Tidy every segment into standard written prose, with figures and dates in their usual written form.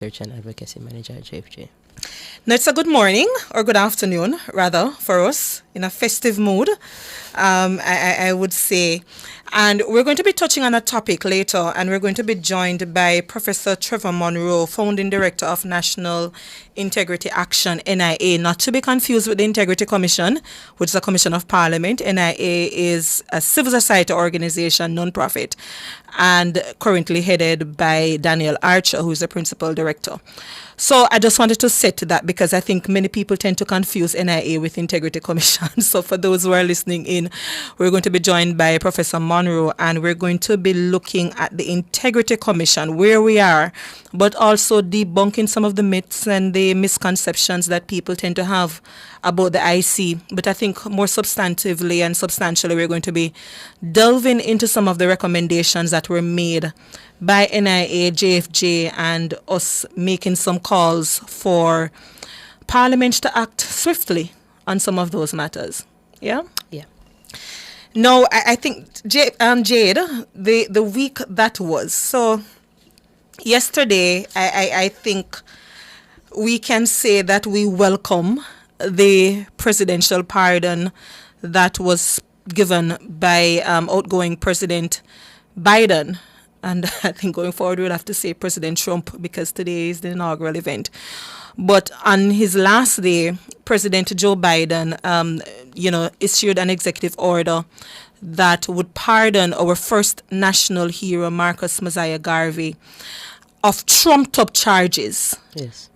Research and Advocacy Manager at JFJ. Now, it's a good morning or good afternoon, rather, for us in a festive mood, I would say. And we're going to be touching on a topic later, and we're going to be joined by Professor Trevor Monroe, Founding Director of National Integrity Action, NIA, not to be confused with the Integrity Commission, which is a commission of parliament. NIA is a civil society organization, non-profit, and currently headed by Daniel Archer, who is the principal director. So I just wanted to set that because I think many people tend to confuse NIA with Integrity Commission. So for those who are listening in, we're going to be joined by Professor Monroe, and we're going to be looking at the Integrity Commission, where we are, but also debunking some of the myths and the misconceptions that people tend to have about the IC. But I think more substantively and substantially, we're going to be delving into some of the recommendations that were made by NIA, JFJ, and us making some calls for Parliament to act swiftly on some of those matters. Yeah? Yeah. No, I think, Jade, the week that was, so yesterday, I think we can say that we welcome the presidential pardon that was given by outgoing President Biden. And I think going forward, we'll have to say President Trump because today is the inaugural event. But on his last day, President Joe Biden, issued an executive order that would pardon our first national hero, Marcus Mosiah Garvey, of trumped-up charges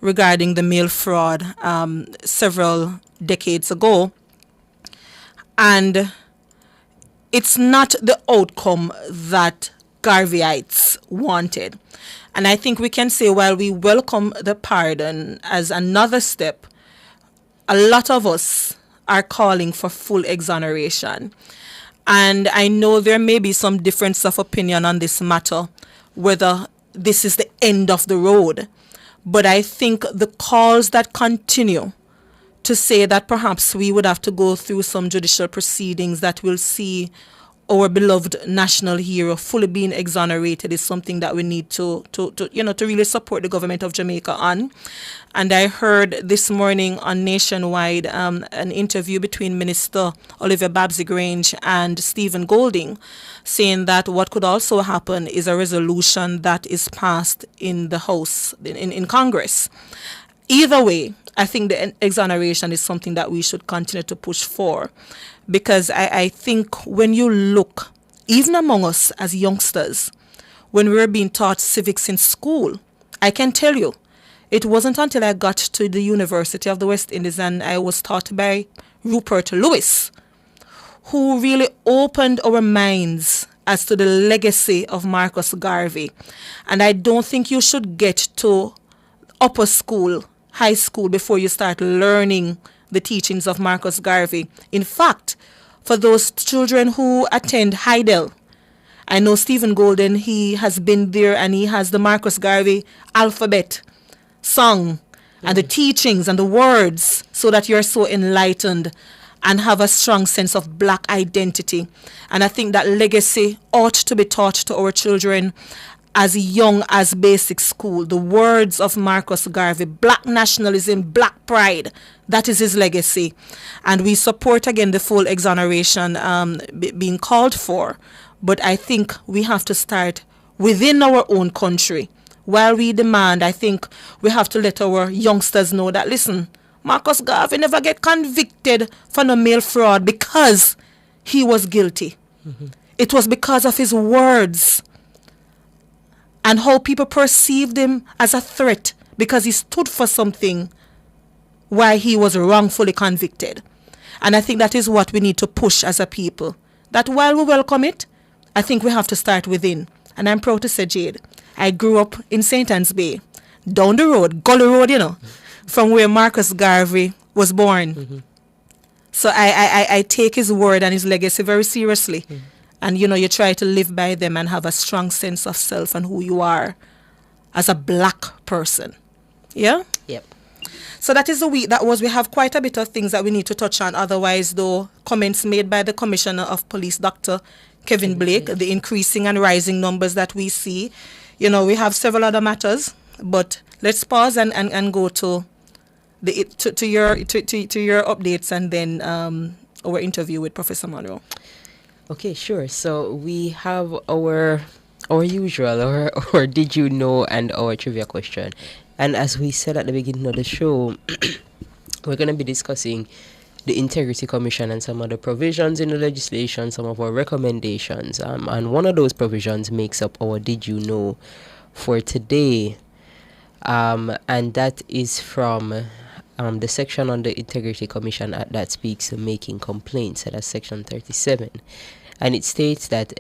regarding the mail fraud several decades ago. And it's not the outcome that Garveyites wanted. And I think we can say while we welcome the pardon as another step, a lot of us are calling for full exoneration. And I know there may be some difference of opinion on this matter, whether this is the end of the road. But I think the calls that continue to say that perhaps we would have to go through some judicial proceedings that will see our beloved national hero fully being exonerated is something that we need to really support the government of Jamaica on. And I heard this morning on Nationwide an interview between Minister Olivia Babsy-Grange and Stephen Golding, saying that what could also happen is a resolution that is passed in the House, in Congress. Either way, I think the exoneration is something that we should continue to push for. Because I think when you look, even among us as youngsters, when we were being taught civics in school, I can tell you, it wasn't until I got to the University of the West Indies and I was taught by Rupert Lewis, who really opened our minds as to the legacy of Marcus Garvey. And I don't think you should get to upper school, high school, before you start learning the teachings of Marcus Garvey. In fact, for those children who attend Heidel, I know Stephen Golden, he has been there and he has the Marcus Garvey alphabet sung and the teachings and the words so that you're so enlightened and have a strong sense of black identity. And I think that legacy ought to be taught to our children as young as basic school. The words of Marcus Garvey, black nationalism, black pride, that is his legacy. And we support again the full exoneration being called for. But I think we have to start within our own country. While we demand, I think we have to let our youngsters know that, listen, Marcus Garvey never get convicted for no mail fraud because he was guilty. Mm-hmm. It was because of his words and how people perceived him as a threat because he stood for something why he was wrongfully convicted. And I think that is what we need to push as a people. That while we welcome it, I think we have to start within. And I'm proud to say, Jade, I grew up in St. Anne's Bay, down the road, Gully Road, from where Marcus Garvey was born. Mm-hmm. So I take his word and his legacy very seriously. Mm-hmm. And, you try to live by them and have a strong sense of self and who you are as a black person. Yeah? Yep. So that is the week that was. We have quite a bit of things that we need to touch on. Otherwise, though, comments made by the Commissioner of Police, Dr. Kevin Blake, the increasing and rising numbers that we see. We have several other matters But let's pause and go to your updates, and then our interview with Professor Monroe. Okay, sure. So we have our usual or did you know and our trivia question. And as we said at the beginning of the show, we're going to be discussing the Integrity Commission and some of the provisions in the legislation, some of our recommendations. And one of those provisions makes up our Did You Know for today. And that is from the section on the Integrity Commission that speaks to making complaints. So that's section 37. And it states that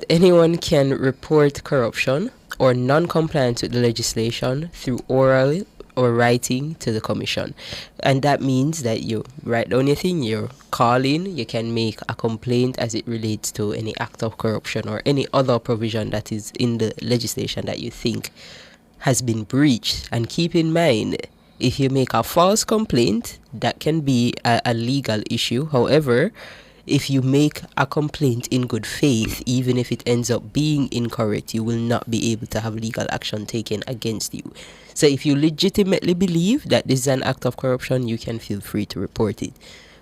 anyone can report corruption or non-compliance with the legislation through oral or writing to the commission. And that means that you write down your thing, you're calling, you can make a complaint as it relates to any act of corruption or any other provision that is in the legislation that you think has been breached. And keep in mind, if you make a false complaint, that can be a legal issue. However, if you make a complaint in good faith, even if it ends up being incorrect, you will not be able to have legal action taken against you. So if you legitimately believe that this is an act of corruption, you can feel free to report it.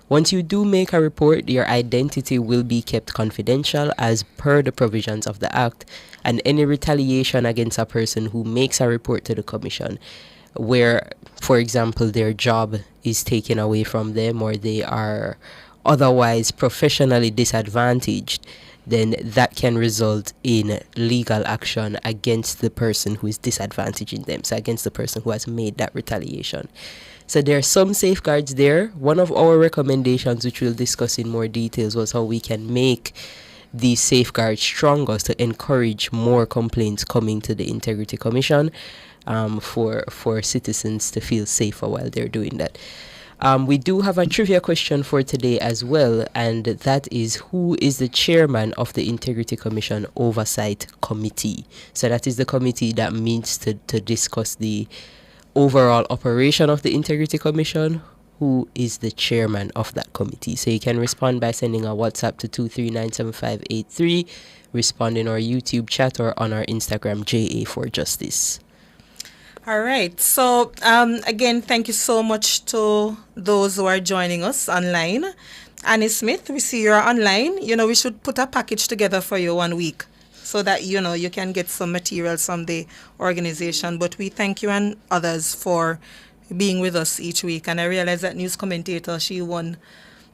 Once you do make a report, your identity will be kept confidential as per the provisions of the Act, and any retaliation against a person who makes a report to the Commission where, for example, their job is taken away from them or they are otherwise professionally disadvantaged, then that can result in legal action against the person who is disadvantaging them, so against the person who has made that retaliation. So there are some safeguards there. One of our recommendations, which we'll discuss in more details, was how we can make these safeguards stronger to encourage more complaints coming to the Integrity Commission, for citizens to feel safer while they're doing that. We do have a trivia question for today as well, and that is, who is the chairman of the Integrity Commission Oversight Committee? So that is the committee that meets to discuss the overall operation of the Integrity Commission. Who is the chairman of that committee? So you can respond by sending a WhatsApp to 2397583, respond in our YouTube chat or on our Instagram, JA4Justice. All right. So, again, thank you so much to those who are joining us online. Annie Smith, we see you're online. We should put a package together for you 1 week so that, you can get some materials from the organization. But we thank you and others for being with us each week. And I realize that news commentator, she won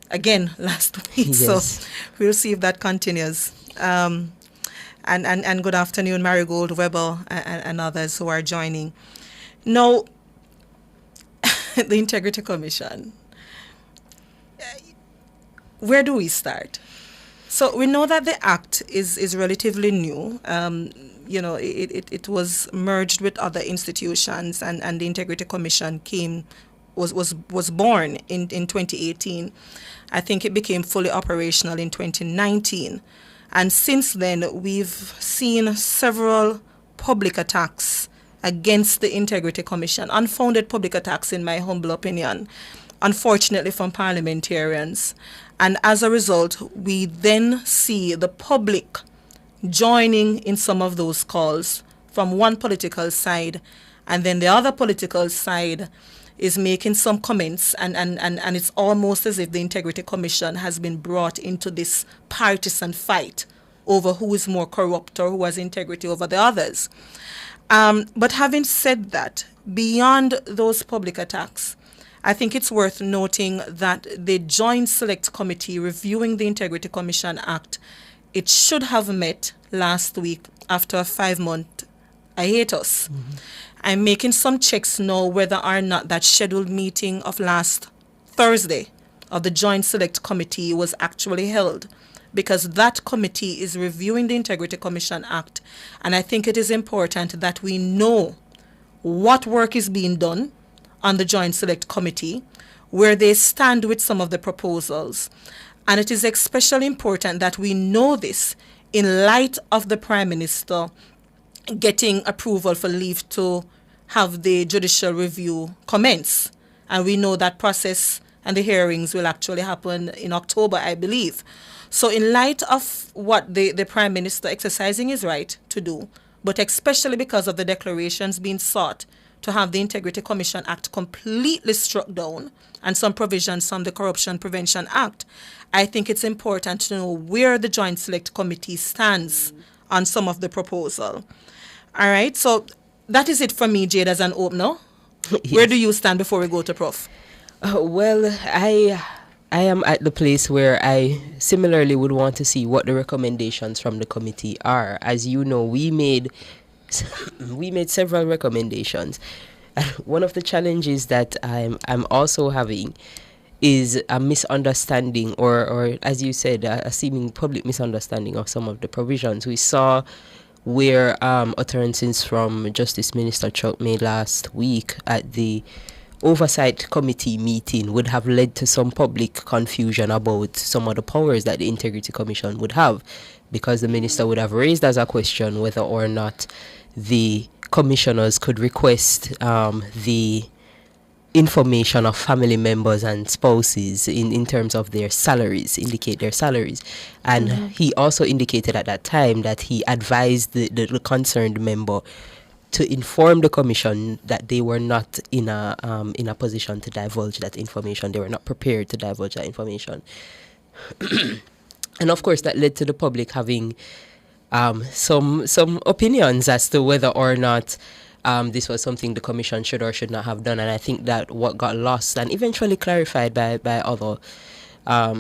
again last week. Yes. So we'll see if that continues. And good afternoon, Marigold, Weber, and others who are joining. Now, the Integrity Commission, where do we start? So we know that the Act is relatively new. It was merged with other institutions, and the Integrity Commission was born in 2018. I think it became fully operational in 2019. And since then, we've seen several public attacks against the Integrity Commission, unfounded public attacks, in my humble opinion, unfortunately from parliamentarians. And as a result, we then see the public joining in some of those calls from one political side, and then the other political side is making some comments, and it's almost as if the Integrity Commission has been brought into this partisan fight over who is more corrupt or who has integrity over the others. But having said that, beyond those public attacks, I think it's worth noting that the Joint Select Committee reviewing the Integrity Commission Act, it should have met last week after a 5-month hiatus. Mm-hmm. I'm making some checks now whether or not that scheduled meeting of last Thursday of the Joint Select Committee was actually held, because that committee is reviewing the Integrity Commission Act, and I think it is important that we know what work is being done on the Joint Select Committee, where they stand with some of the proposals. And it is especially important that we know this in light of the Prime Minister getting approval for leave to have the judicial review commence. And we know that process and the hearings will actually happen in October, I believe. So in light of what the Prime Minister exercising his right to do, but especially because of the declarations being sought to have the Integrity Commission Act completely struck down and some provisions from the Corruption Prevention Act, I think it's important to know where the Joint Select Committee stands on some of the proposal. All right, so that is it for me, Jade, as an opener. Yes. Where do you stand before we go to Prof? Well, I am at the place where I similarly would want to see what the recommendations from the committee are. As you know, we made several recommendations. One of the challenges that I'm also having is a misunderstanding, or as you said, a seeming public misunderstanding of some of the provisions. We saw where utterances from Justice Minister Chuck made last week at the Oversight Committee meeting would have led to some public confusion about some of the powers that the Integrity Commission would have, because the minister would have raised as a question whether or not the commissioners could request the information of family members and spouses in terms of their salaries, indicate their salaries. And he also indicated at that time that he advised the concerned member to inform the commission that they were not in a position to divulge that information. They were not prepared to divulge that information. And of course, that led to the public having some opinions as to whether or not this was something the commission should or should not have done. And I think that what got lost and eventually clarified by other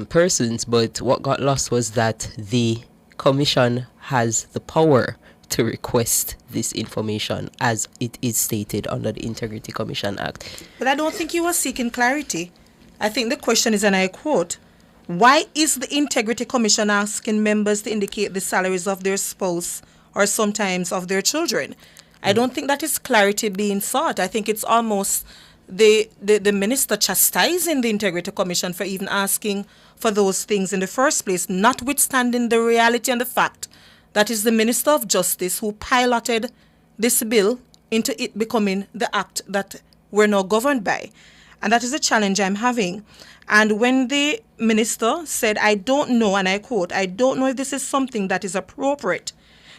persons, but what got lost was that the commission has the power to request this information as it is stated under the Integrity Commission Act. But I don't think you were seeking clarity. I think the question is, and I quote, why is the Integrity Commission asking members to indicate the salaries of their spouse or sometimes of their children? I don't think that is clarity being sought. I think it's almost the minister chastising the Integrity Commission for even asking for those things in the first place, notwithstanding the reality and the fact that is the Minister of Justice who piloted this bill into it becoming the act that we're now governed by. And that is a challenge I'm having. And when the minister said, I don't know, and I quote, I don't know if this is something that is appropriate,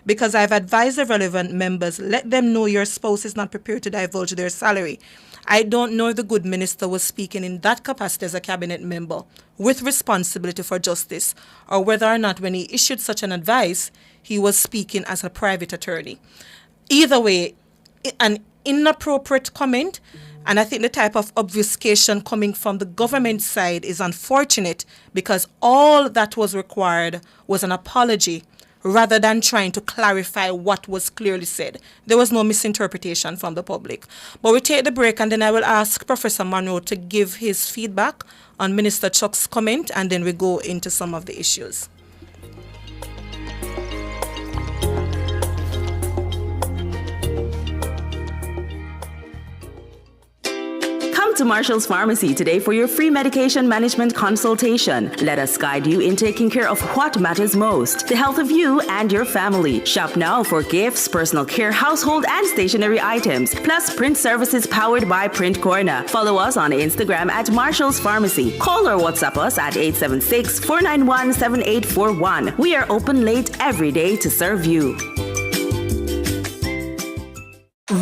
because I've advised the relevant members, let them know your spouse is not prepared to divulge their salary. I don't know if the good minister was speaking in that capacity as a cabinet member with responsibility for justice, or whether or not when he issued such an advice, he was speaking as a private attorney. Either way, an inappropriate comment, and I think the type of obfuscation coming from the government side is unfortunate, because all that was required was an apology rather than trying to clarify what was clearly said. There was no misinterpretation from the public. But we take the break, and then I will ask Professor Monroe to give his feedback on Minister Chuck's comment, and then we go into some of the issues. Come to Marshall's Pharmacy today for your free medication management consultation. Let us guide you in taking care of what matters most, the health of you and your family. Shop now for gifts, personal care, household and stationery items, plus print services powered by Print Corner. Follow us on Instagram at Marshall's Pharmacy. Call or WhatsApp us at 876-491-7841. We are open late every day to serve you.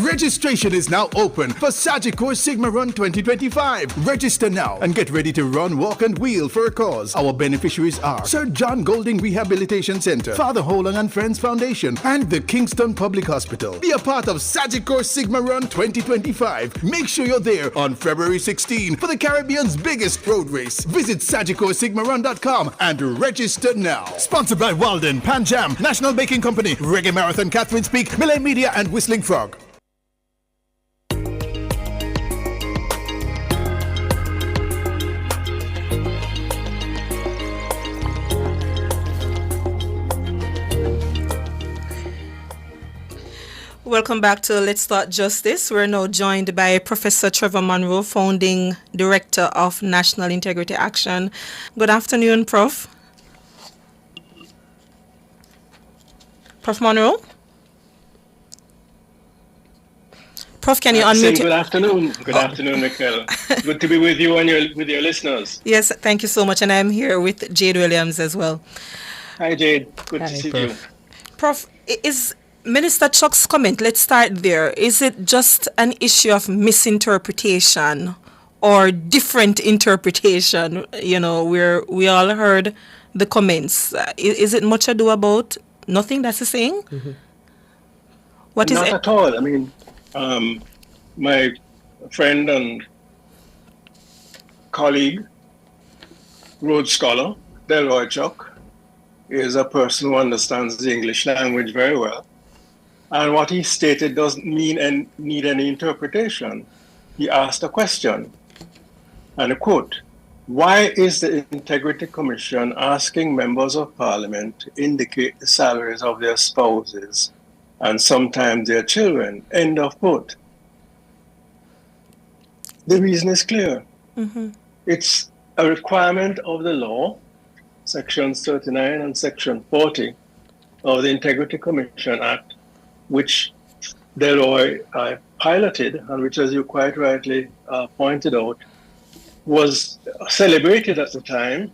Registration is now open for Sagicor Sigma Run 2025. Register now and get ready to run, walk, and wheel for a cause. Our beneficiaries are Sir John Golding Rehabilitation Center, Father Holland and Friends Foundation, and the Kingston Public Hospital. Be a part of Sagicor Sigma Run 2025. Make sure you're there on February 16 for the Caribbean's biggest road race. Visit SagicorSigmaRun.com and register now. Sponsored by Walden, Pan Jam, National Baking Company, Reggae Marathon, Catherine's Peak, Malay Media, and Whistling Frog. Welcome back to Let's Start Justice. We're now joined by Professor Trevor Monroe, Founding Director of National Integrity Action. Good afternoon, Prof. Prof. Monroe? Prof, can you Saying unmute? good afternoon. Good afternoon, Michael. Good to be with you and with your listeners. Yes, thank you so much. And I'm here with Jade Williams as well. Hi, Jade. Good to Hi, see you. Prof. Prof, is Minister Chuck's comment, let's start there. Is it just an issue of misinterpretation or different interpretation? You know, where we all heard the comments. Is it much ado about nothing, that's the saying? What is Not it? at all. I mean, my friend and colleague, Rhodes Scholar, Delroy Chuck, is a person who understands the English language very well. And what he stated doesn't need any interpretation. He asked a question, and I quote, "Why is the Integrity Commission asking members of Parliament to indicate the salaries of their spouses and sometimes their children?" End of quote. The reason is clear. It's a requirement of the law, Sections 39 and Section 40 of the Integrity Commission Act, which Delroy piloted, and which, as you quite rightly pointed out, was celebrated at the time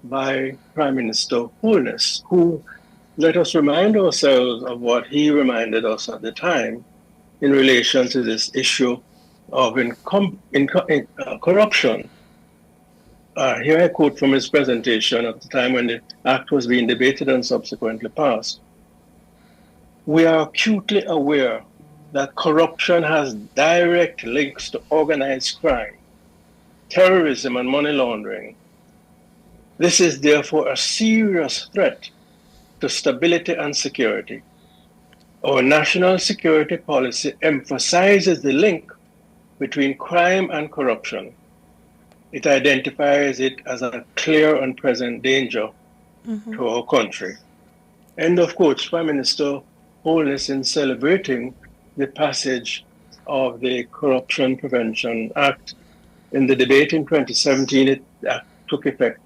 by Prime Minister Holness, who, let us remind ourselves of what he reminded us at the time in relation to this issue of corruption. Here I quote from his presentation at the time when the act was being debated and subsequently passed. "We are acutely aware that corruption has direct links to organized crime, terrorism, and money laundering. This is therefore a serious threat to stability and security. Our national security policy emphasizes the link between crime and corruption. It identifies it as a clear and present danger to our country." End of quote. Prime Minister Holness, in celebrating the passage of the Corruption Prevention Act in the debate in 2017, it took effect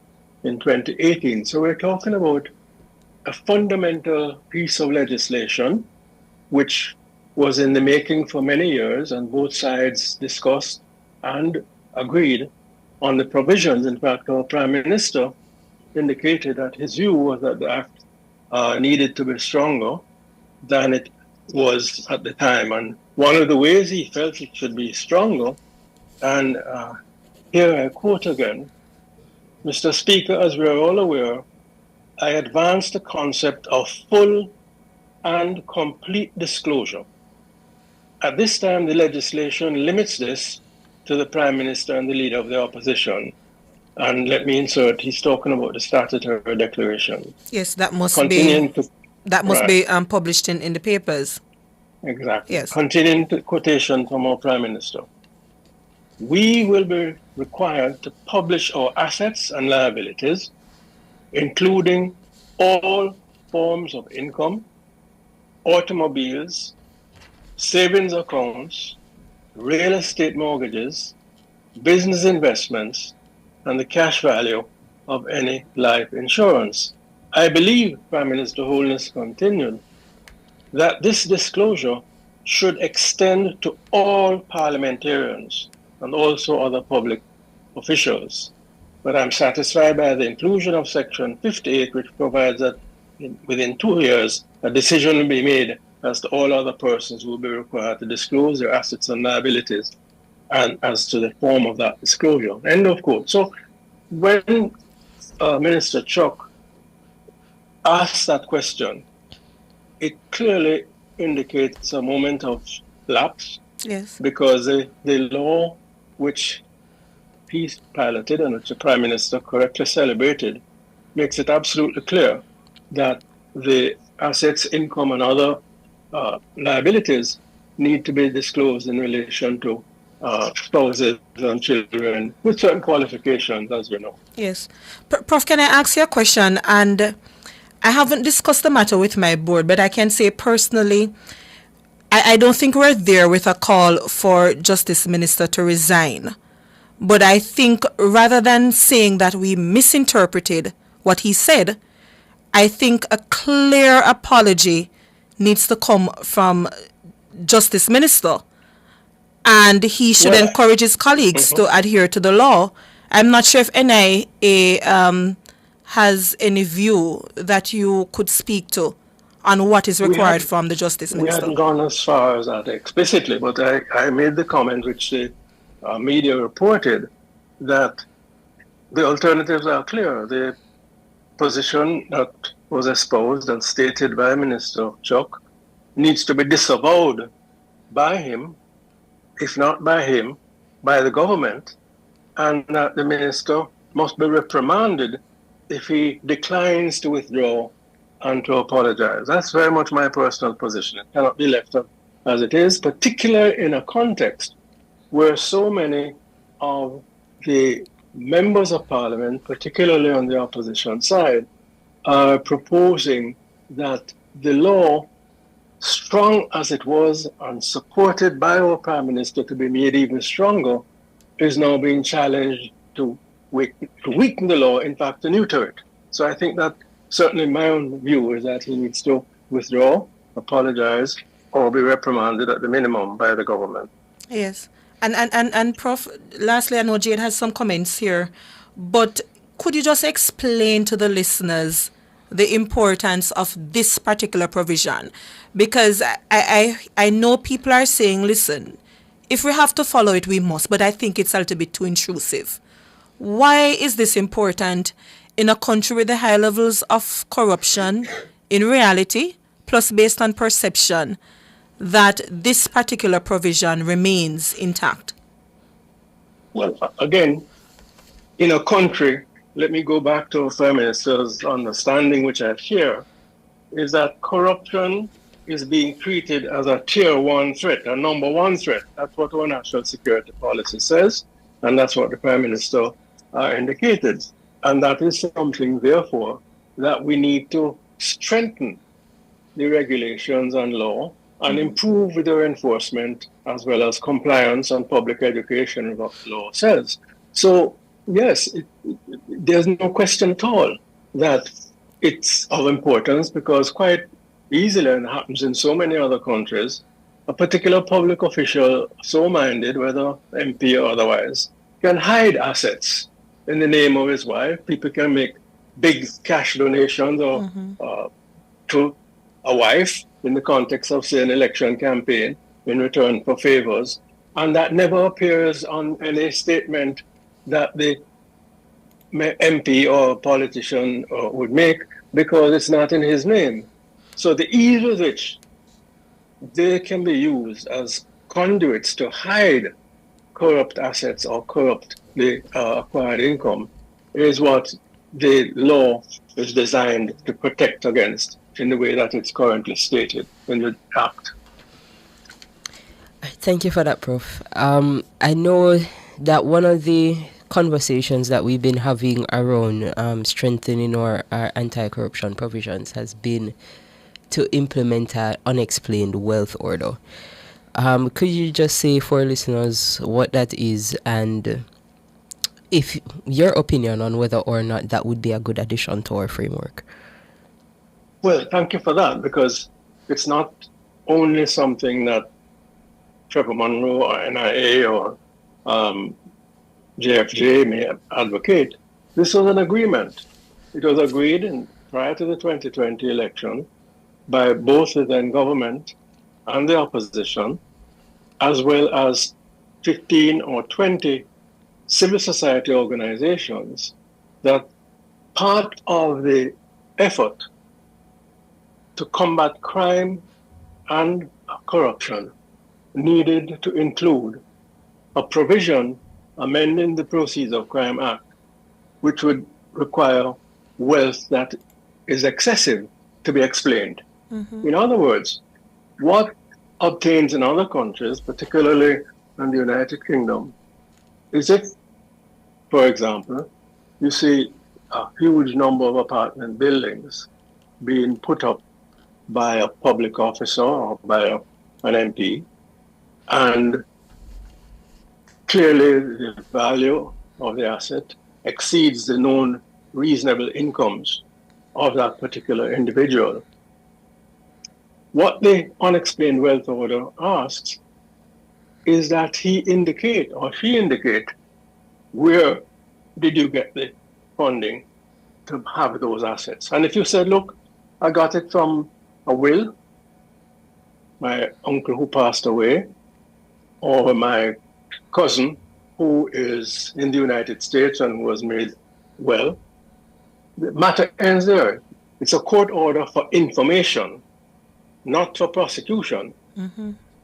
in 2018. So we're talking about a fundamental piece of legislation which was in the making for many years, and both sides discussed and agreed on the provisions. In fact, our Prime Minister indicated that his view was that the act needed to be stronger than it was at the time. And one of the ways he felt it should be stronger, and here I quote again, "Mr. Speaker, as we are all aware, I advanced the concept of full and complete disclosure. At this time, the legislation limits this to the Prime Minister and the Leader of the Opposition." And let me insert, he's talking about the statutory declaration. Yes, that must Continuing be to, published in the papers. exactly. Yes. Continuing to quotation from our Prime Minister. "We will be required to publish our assets and liabilities, including all forms of income, automobiles, savings accounts, real estate mortgages, business investments, and the cash value of any life insurance. I believe," Prime Minister Holness continued, "that this disclosure should extend to all parliamentarians and also other public officials. But I'm satisfied by the inclusion of Section 58, which provides that within 2 years, a decision will be made as to all other persons who will be required to disclose their assets and liabilities, and as to the form of that disclosure." End of quote. So when Minister Chuck asked that question, it clearly indicates a moment of lapse. Yes. Because the law which he piloted and which the Prime Minister correctly celebrated makes it absolutely clear that the assets, income, and other liabilities need to be disclosed in relation to spouses and children with certain qualifications, as we know. Yes. Prof, can I ask you a question? And I haven't discussed the matter with my board, but I can say personally, I don't think we're there with a call for Justice Minister to resign. But I think rather than saying that we misinterpreted what he said, I think a clear apology needs to come from Justice Minister. and he should Well, encourage his colleagues mhm. to adhere to the law. I'm not sure if NIA has any view that you could speak to on what is we required had from the Justice we Minister. hadn't gone as far as that explicitly, but I made the comment which the media reported that the alternatives are clear. The position that was espoused and stated by Minister Chuck needs to be disavowed by him, if not by him, by the government, and that the minister must be reprimanded if he declines to withdraw and to apologize. That's very much my personal position. It cannot be left as it is, particularly in a context where so many of the members of parliament, particularly on the opposition side, are proposing that the law, strong as it was and supported by our prime minister to be made even stronger, is now being challenged to weaken the law, in fact, to neuter it. So I think that certainly my own view is that he needs to withdraw, apologize, or be reprimanded at the minimum by the government. Yes. And Prof, lastly, I know Jade has some comments here, but could you just explain to the listeners the importance of this particular provision? Because I know people are saying, listen, if we have to follow it, we must, but I think it's a little bit too intrusive. Why is this important in a country with the high levels of corruption in reality, plus based on perception, that this particular provision remains intact? Well, again, in a country, let me go back to Prime Minister's understanding, which I share, is that corruption is being treated as a tier one threat, a number one threat. That's what our national security policy says, and that's what the Prime Minister indicated. And that is something, therefore, that we need to strengthen the regulations and law and improve with their enforcement as well as compliance and public education of what the law says. So, yes, there's no question at all that it's of importance, because quite easily, and happens in so many other countries, a particular public official, so minded, whether MP or otherwise, can hide assets in the name of his wife. People can make big cash donations or to a wife in the context of, say, an election campaign in return for favors. And that never appears on any statement that the MP or politician would make, because it's not in his name. So the ease with which they can be used as conduits to hide corrupt assets or corrupt the acquired income is what the law is designed to protect against in the way that it's currently stated in the Act. Thank you for that, Prof. I know that one of the conversations that we've been having around strengthening our anti-corruption provisions has been to implement an unexplained wealth order. Could you just say for listeners what that is, and if your opinion on whether or not that would be a good addition to our framework? Well, thank you for that, because it's not only something that Trevor Monroe or NIA or JFJ may advocate. This was an agreement. It was agreed prior to the 2020 election by both the then government and the opposition, as well as 15 or 20 civil society organizations, that part of the effort to combat crime and corruption needed to include a provision amending the Proceeds of Crime Act, which would require wealth that is excessive to be explained. In other words, what obtains in other countries, particularly in the United Kingdom, is if, for example, you see a huge number of apartment buildings being put up by a public officer or by an MP, and clearly the value of the asset exceeds the known reasonable incomes of that particular individual. What the unexplained wealth order asks is that he indicate or she indicate where did you get the funding to have those assets. And if you said, look, I got it from a will, my uncle who passed away, or my cousin who is in the United States and was made well, the matter ends there. It's a court order for information, not for prosecution.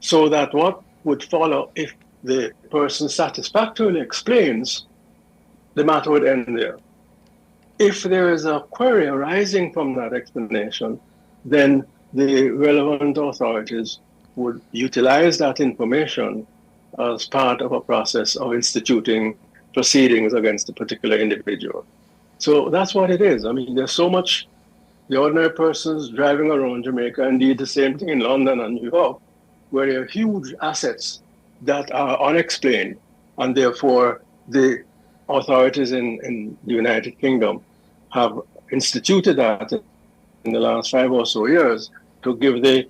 So that what would follow if the person satisfactorily explains, the matter would end there. If there is a query arising from that explanation, then the relevant authorities would utilize that information as part of a process of instituting proceedings against a particular individual. So that's what it is. I mean, there's so much, the ordinary persons driving around Jamaica, indeed the same thing in London and New York, where there are huge assets that are unexplained, and therefore the authorities in the United Kingdom have instituted that in the last 5 or so years to give the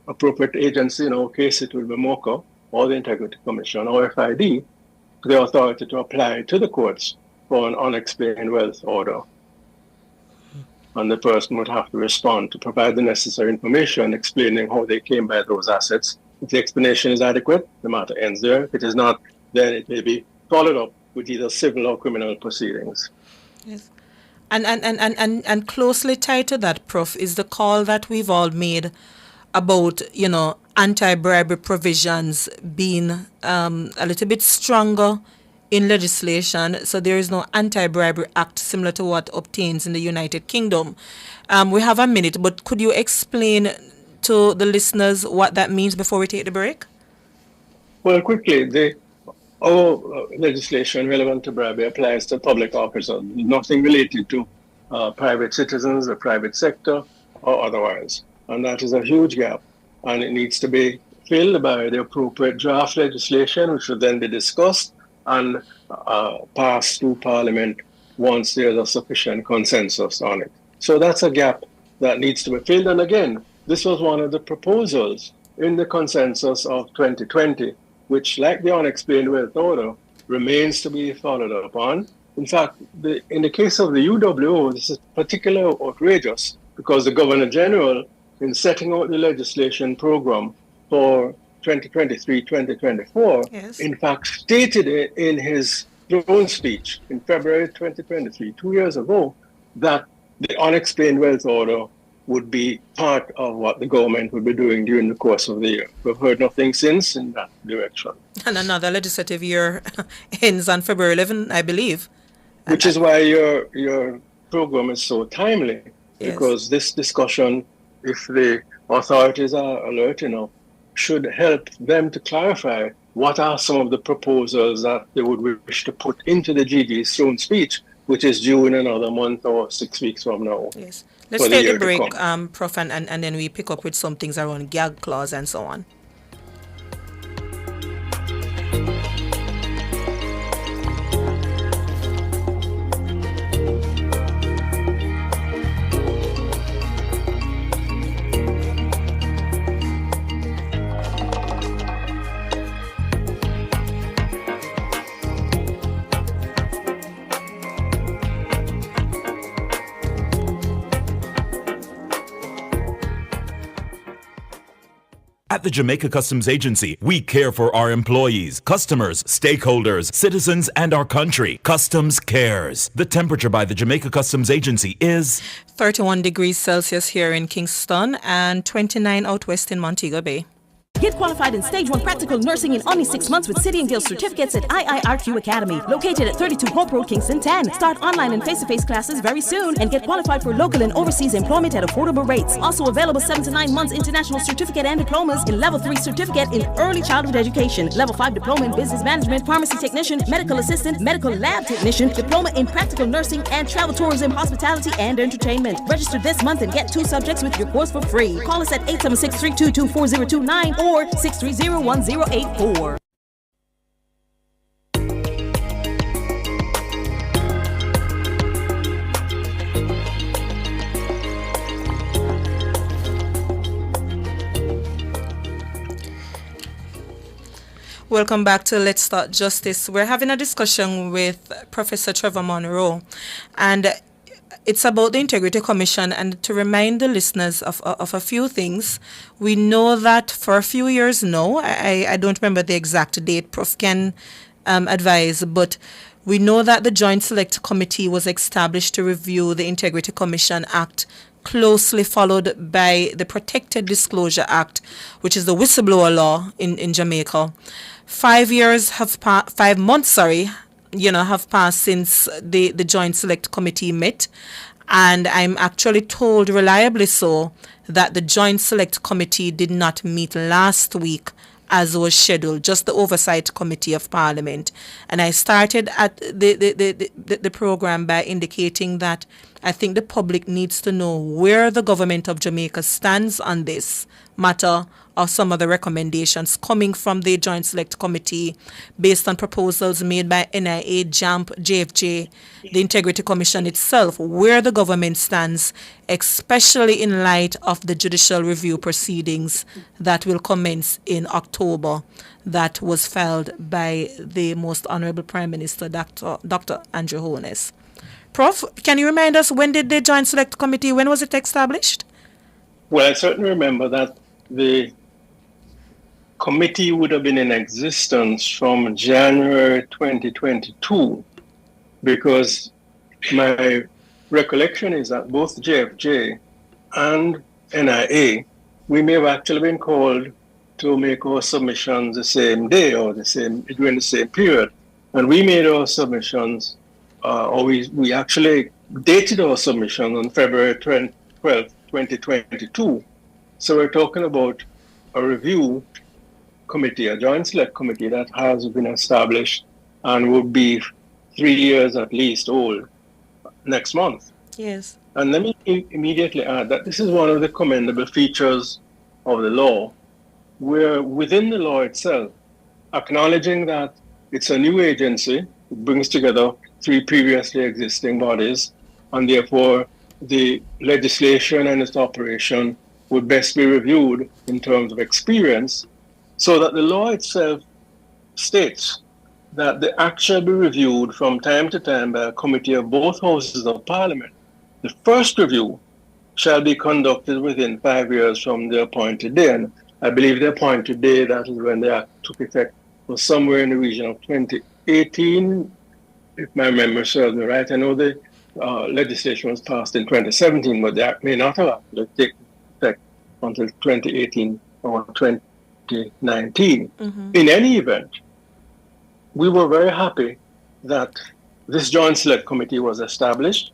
appropriate agency, in our case it will be MOCA, or the Integrity Commission, or FID, the authority to apply to the courts for an unexplained wealth order. And the person would have to respond to provide the necessary information explaining how they came by those assets. If the explanation is adequate, the matter ends there. If it is not, then it may be followed up with either civil or criminal proceedings. Yes. And closely tied to that, Prof, is the call that we've all made about, anti-bribery provisions being a little bit stronger in legislation, so there is no anti-bribery act similar to what obtains in the United Kingdom. We have a minute, but could you explain to the listeners what that means before we take the break? Well, quickly, our legislation relevant to bribery applies to public officers, nothing related to private citizens, the private sector, or otherwise. And that is a huge gap, and it needs to be filled by the appropriate draft legislation, which will then be discussed and passed through Parliament once there's a sufficient consensus on it. So that's a gap that needs to be filled. And again, this was one of the proposals in the consensus of 2020, which, like the unexplained wealth order, remains to be followed up on. In fact, in the case of the UWO, this is particularly outrageous because the Governor General, in setting out the legislation program for 2023-2024, yes, in fact stated in his throne speech in February 2023, 2 years ago, that the unexplained wealth order would be part of what the government would be doing during the course of the year. We've heard nothing since in that direction. And another legislative year ends on February 11, I believe. Which is why your program is so timely, yes, because this discussion, if the authorities are alert enough, should help them to clarify what are some of the proposals that they would wish to put into the GG's throne speech, which is due in another month or 6 weeks from now. Yes. Let's take the break, Prof, and then we pick up with some things around gag clause and so on. At the Jamaica Customs Agency, we care for our employees, customers, stakeholders, citizens, and our country. Customs cares. The temperature by the Jamaica Customs Agency is 31 degrees Celsius here in Kingston and 29 out west in Montego Bay. Get qualified in Stage 1 Practical Nursing in only 6 months with City and Guild certificates at IIRQ Academy, located at 32 Hope Road, Kingston 10. Start online and face-to-face classes very soon and get qualified for local and overseas employment at affordable rates. Also available 7 to 9 months international certificate and diplomas in Level 3 certificate in early childhood education, Level 5 diploma in business management, pharmacy technician, medical assistant, medical lab technician, diploma in practical nursing, and travel tourism, hospitality, and entertainment. Register this month and get 2 subjects with your course for free. Call us at 876-322-4029 or 630-1084. Welcome back to Let's Start Justice. We're having a discussion with Professor Trevor Monroe, and it's about the Integrity Commission. And to remind the listeners of a few things, we know that for a few years now, I don't remember the exact date, Prof can advise, but we know that the Joint Select Committee was established to review the Integrity Commission Act, closely followed by the Protected Disclosure Act, which is the whistleblower law in Jamaica. 5 years have 5 months, have passed since the Joint Select Committee met, and I'm actually told reliably so that the Joint Select Committee did not meet last week as was scheduled, just the Oversight Committee of Parliament. And I started at the program by indicating that I think the public needs to know where the government of Jamaica stands on this matter, or some of the recommendations coming from the Joint Select Committee based on proposals made by NIA, JAMP, JFJ, the Integrity Commission itself, where the government stands, especially in light of the judicial review proceedings that will commence in October, that was filed by the Most Honorable Prime Minister, Dr. Andrew Holness. Prof, can you remind us, when did the Joint Select Committee, when was it established? Well, I certainly remember that the committee would have been in existence from January 2022, because my recollection is that both JFJ and NIA, we may have actually been called to make our submissions the same day or during the same period. And we made our submissions, or we actually dated our submission on February 12th, 2022. So we're talking about a review committee, a joint select committee that has been established and will be 3 years at least old next month. Yes. And let me immediately add that this is one of the commendable features of the law, where within the law itself, acknowledging that it's a new agency, it brings together 3 previously existing bodies, and therefore the legislation and its operation would best be reviewed in terms of experience, so that the law itself states that the act shall be reviewed from time to time by a committee of both houses of Parliament. The first review shall be conducted within 5 years from the appointed day. And I believe the appointed day, that is when the act took effect, was somewhere in the region of 2018, if my memory serves me right. I know the legislation was passed in 2017, but the act may not have actually taken effect until 2018 or 2019. Mm-hmm. In any event, we were very happy that this Joint Select Committee was established,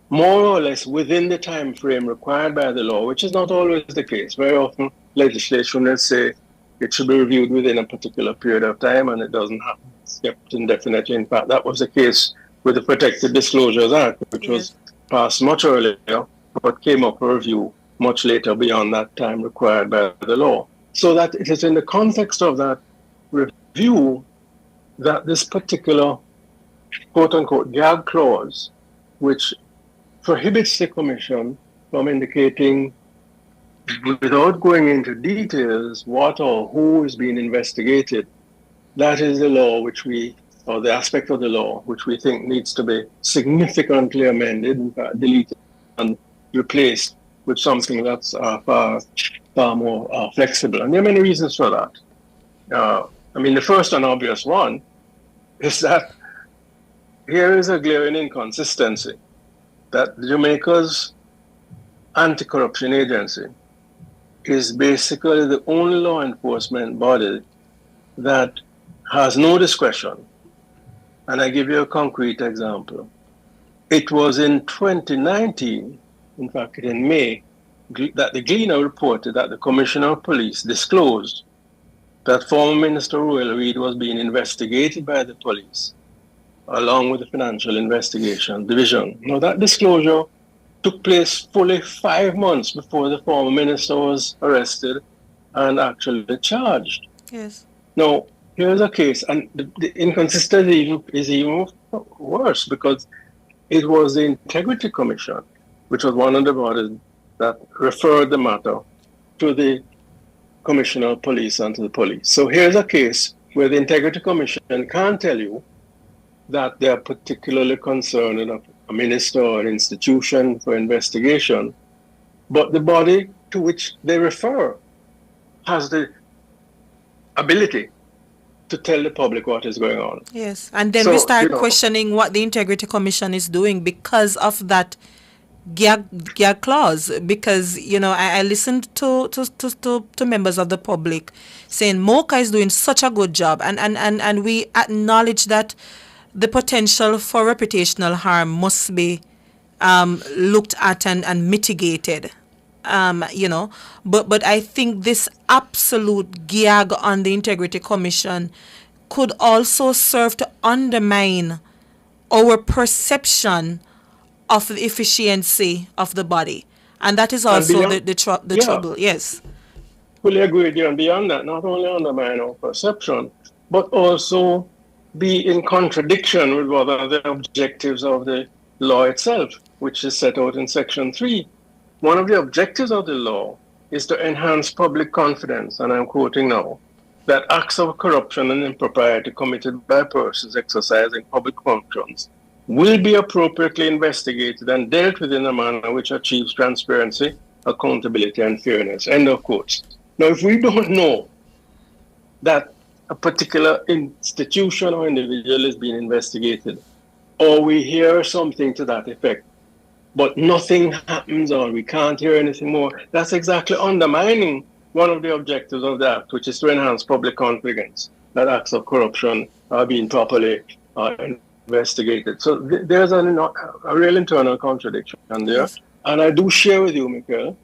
more or less within the time frame required by the law, which is not always the case. Very often, legislation will say it should be reviewed within a particular period of time, and it doesn't happen. It's kept indefinitely. In fact, that was the case with the Protected Disclosures Act, which was passed much earlier, but came up for review much later beyond that time required by the law. So that it is in the context of that review that this particular quote-unquote gag clause, which prohibits the Commission from indicating, without going into details, what or who is being investigated, that is the law or the aspect of the law which we think needs to be significantly amended, in fact, deleted and replaced with something that's far more flexible. And there are many reasons for that. The first and obvious one is that here is a glaring inconsistency that Jamaica's anti-corruption agency is basically the only law enforcement body that has no discretion. And I give you a concrete example. It was in 2019, in fact in May, that the Gleaner reported that the Commissioner of Police disclosed that former Minister Royal Reid was being investigated by the police, along with the Financial Investigation Division. Now, that disclosure took place fully 5 months before the former minister was arrested and actually charged. Yes. Now, here's a case, and the inconsistency is even worse, because it was the Integrity Commission, which was one of the bodies that referred the matter to the Commissioner of Police and to the police. So here's a case where the Integrity Commission can't tell you that they are particularly concerned with a minister or an institution for investigation, but the body to which they refer has the ability to tell the public what is going on. Yes, and then we So, start questioning what the Integrity Commission is doing because of that gag clause. Because I listened to members of the public saying Mocha is doing such a good job, and we acknowledge that the potential for reputational harm must be looked at and mitigated. But I think this absolute gag on the Integrity Commission could also serve to undermine our perception of the efficiency of the body, and that is also the trouble. Yes, fully agree with you. And beyond that, not only undermine our perception, but also be in contradiction with what are the objectives of the law itself, which is set out in Section 3. One of the objectives of the law is to enhance public confidence, and I'm quoting now, that acts of corruption and impropriety committed by persons exercising public functions will be appropriately investigated and dealt with in a manner which achieves transparency, accountability, and fairness. End of quotes. Now, if we don't know that a particular institution or individual is being investigated, or we hear something to that effect, but nothing happens or we can't hear anything more, that's exactly undermining one of the objectives of the Act, which is to enhance public confidence that acts of corruption are being properly investigated. So there's a real internal contradiction there. Yes. And I do share with you, Michael,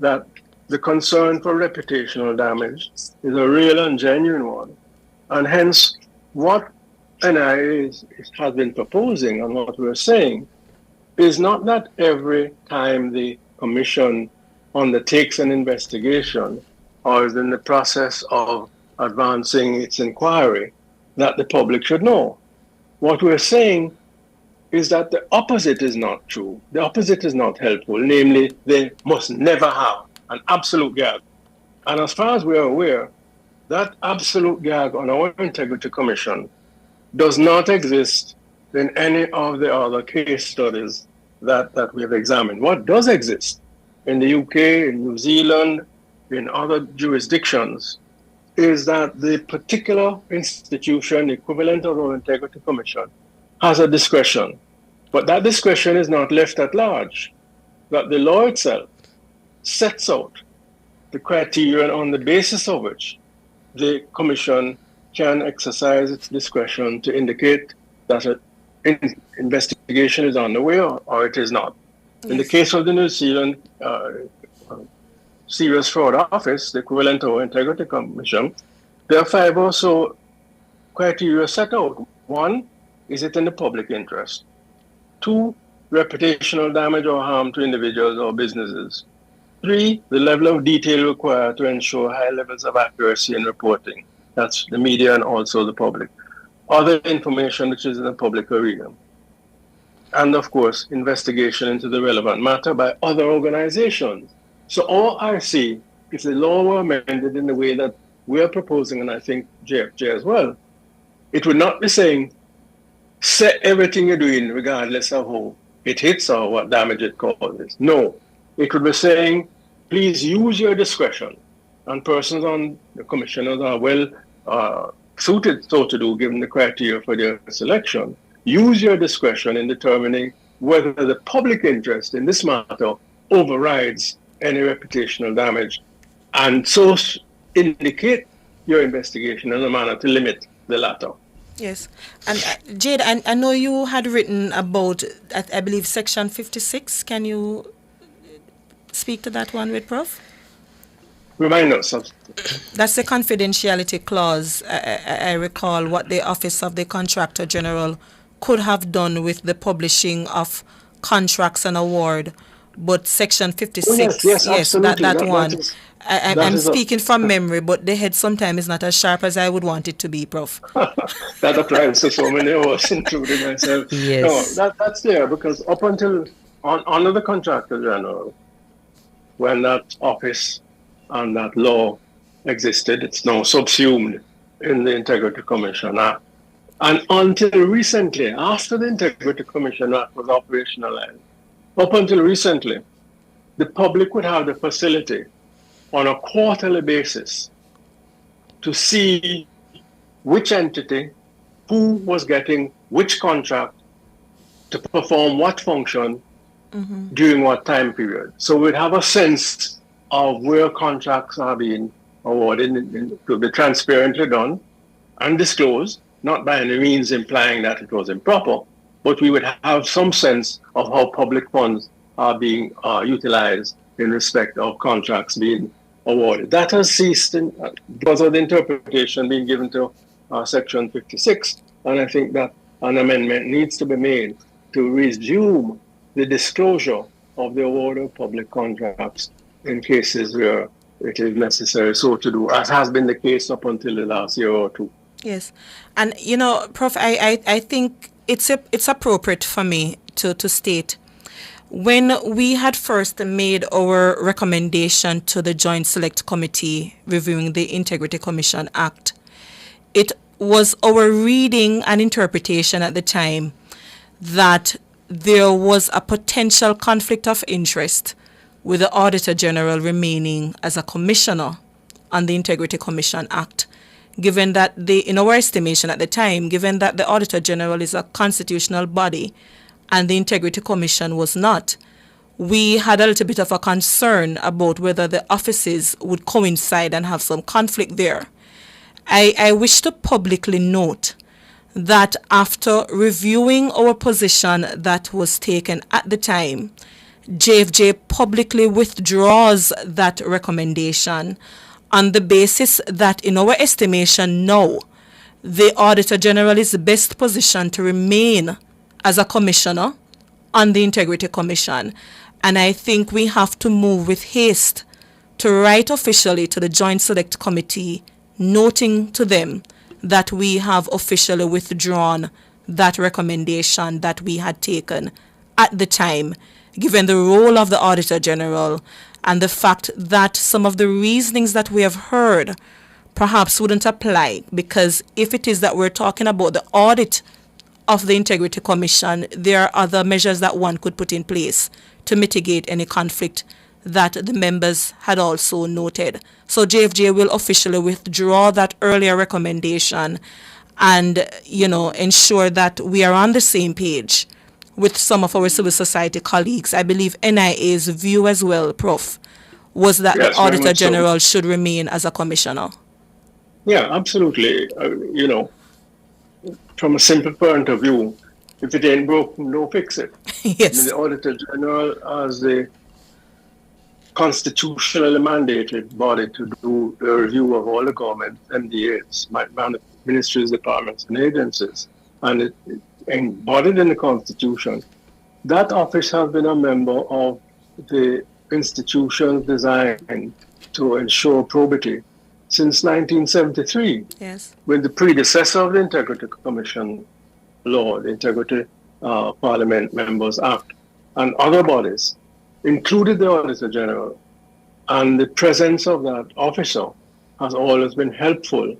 that the concern for reputational damage is a real and genuine one. And hence, what NIA has been proposing and what we're saying is not that every time the Commission undertakes an investigation or is in the process of advancing its inquiry that the public should know. What we're saying is that the opposite is not true. The opposite is not helpful. Namely, they must never have an absolute gag. And as far as we are aware, that absolute gag on our Integrity Commission does not exist in any of the other case studies that we have examined. What does exist in the UK, in New Zealand, in other jurisdictions, is that the particular institution, equivalent of our Integrity Commission, has a discretion. But that discretion is not left at large. That the law itself sets out the criteria on the basis of which the Commission can exercise its discretion to indicate that an investigation is underway or it is not. Yes. In the case of the New Zealand Serious Fraud Office, the equivalent of our Integrity Commission, there are 5 or so criteria set out. 1, is it in the public interest? 2, reputational damage or harm to individuals or businesses. 3, the level of detail required to ensure high levels of accuracy in reporting. That's the media and also the public. Other information which is in the public arena. And of course, investigation into the relevant matter by other organizations. So all I see, if the law were amended in the way that we are proposing, and I think JFJ as well, it would not be saying, set everything you're doing regardless of how it hits or what damage it causes. No, it would be saying, please use your discretion. And persons on the commissioners are well suited so to do, given the criteria for their selection. Use your discretion in determining whether the public interest in this matter overrides any reputational damage, and so indicate your investigation in a manner to limit the latter. Yes. And Jade, I know you had written about, I believe, Section 56. Can you speak to that one with Prof? Remind us. That's the confidentiality clause. I recall what the Office of the Contractor General could have done with the publishing of contracts and award. But Section 56, yes, that one. I'm speaking from memory, but the head sometimes is not as sharp as I would want it to be, Prof. That applies to so many of us, including myself. Yes. No, that's there, because up until, under the Contractor General, when that office and that law existed, it's now subsumed in the Integrity Commission Act. And until recently, after the Integrity Commission Act was operationalized, up until recently, the public would have the facility on a quarterly basis to see which entity, who was getting which contract to perform what function during what time period. So we'd have a sense of where contracts are being awarded to be transparently done and disclosed, not by any means implying that it was improper, but we would have some sense of how public funds are being utilized in respect of contracts being awarded. That has ceased because of the interpretation being given to Section 56, and I think that an amendment needs to be made to resume the disclosure of the award of public contracts in cases where it is necessary so to do, as has been the case up until the last year or two. Yes. And, you know, Prof, I think it's appropriate for me to state, when we had first made our recommendation to the Joint Select Committee reviewing the Integrity Commission Act, it was our reading and interpretation at the time that there was a potential conflict of interest with the Auditor General remaining as a commissioner on the Integrity Commission Act, given that in our estimation at the time, given that the Auditor General is a constitutional body and the Integrity Commission was not, we had a little bit of a concern about whether the offices would coincide and have some conflict there. I wish to publicly note that after reviewing our position that was taken at the time, JFJ publicly withdraws that recommendation on the basis that, in our estimation now, the Auditor General is best positioned to remain as a commissioner on the Integrity Commission. And I think we have to move with haste to write officially to the Joint Select Committee, noting to them that we have officially withdrawn that recommendation that we had taken at the time, given the role of the Auditor General and the fact that some of the reasonings that we have heard perhaps wouldn't apply, because if it is that we're talking about the audit of the Integrity Commission, there are other measures that one could put in place to mitigate any conflict that the members had also noted. So JFJ will officially withdraw that earlier recommendation and, ensure that we are on the same page with some of our civil society colleagues. I believe NIA's view as well, Prof, was that Yes, the Auditor so. General should remain as a commissioner. Yeah, absolutely. From a simple point of view, if it ain't broken, don't fix it. Yes. The Auditor General, as the constitutionally mandated body to do the review of all the government MDAs, ministries, departments, and agencies, and it embodied in the Constitution, that office has been a member of the institutions designed to ensure probity since 1973. Yes. When the predecessor of the Integrity Commission law, the Integrity Parliament Members Act, and other bodies included the Auditor General, and the presence of that officer has always been helpful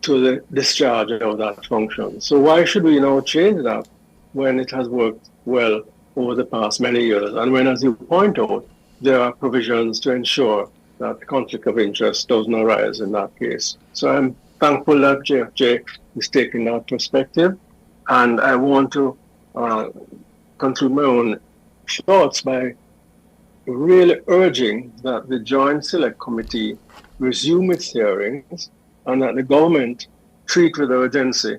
to the discharge of that function. So why should we now change that when it has worked well over the past many years, and when, as you point out, there are provisions to ensure that conflict of interest doesn't arise in that case. So I'm thankful that JFJ is taking that perspective, and I want to conclude my own thoughts by really urging that the Joint Select Committee resume its hearings and that the government treat with urgency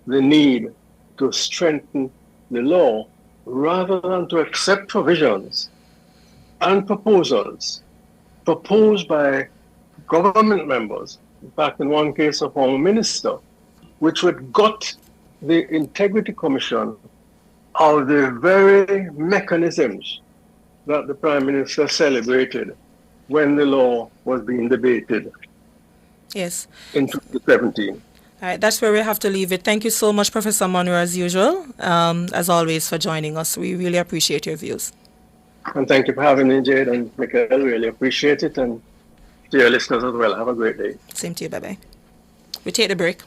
the need to strengthen the law rather than to accept provisions and proposals proposed by government members, in fact, in one case, a former minister, which would gut the Integrity Commission of the very mechanisms that the Prime Minister celebrated when the law was being debated. Yes. In 2017. All right, that's where we have to leave it. Thank you so much, Professor Monroe, as usual, as always, for joining us. We really appreciate your views. And thank you for having me, Jade and Michael. Really appreciate it. And to your listeners as well. Have a great day. Same to you. Bye-bye. We take the break.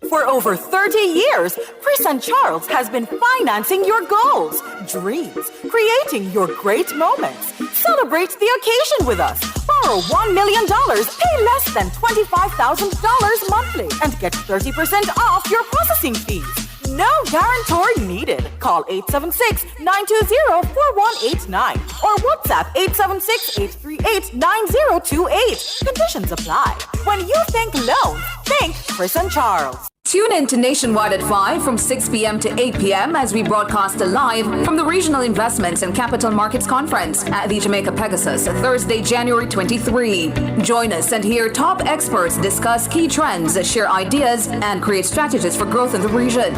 For over 30 years, Chris and Charles has been financing your goals, dreams, creating your great moments. Celebrate the occasion with us. Borrow $1 million, pay less than $25,000 monthly, and get 30% off your processing fees. No guarantor needed. Call 876-920-4189 or WhatsApp 876-838-9028. Conditions apply. When you think loans, think Chris and Charles. Tune in to Nationwide at 5 from 6 p.m. to 8 p.m. as we broadcast live from the Regional Investments and Capital Markets Conference at the Jamaica Pegasus, Thursday, January 23. Join us and hear top experts discuss key trends, share ideas, and create strategies for growth in the region.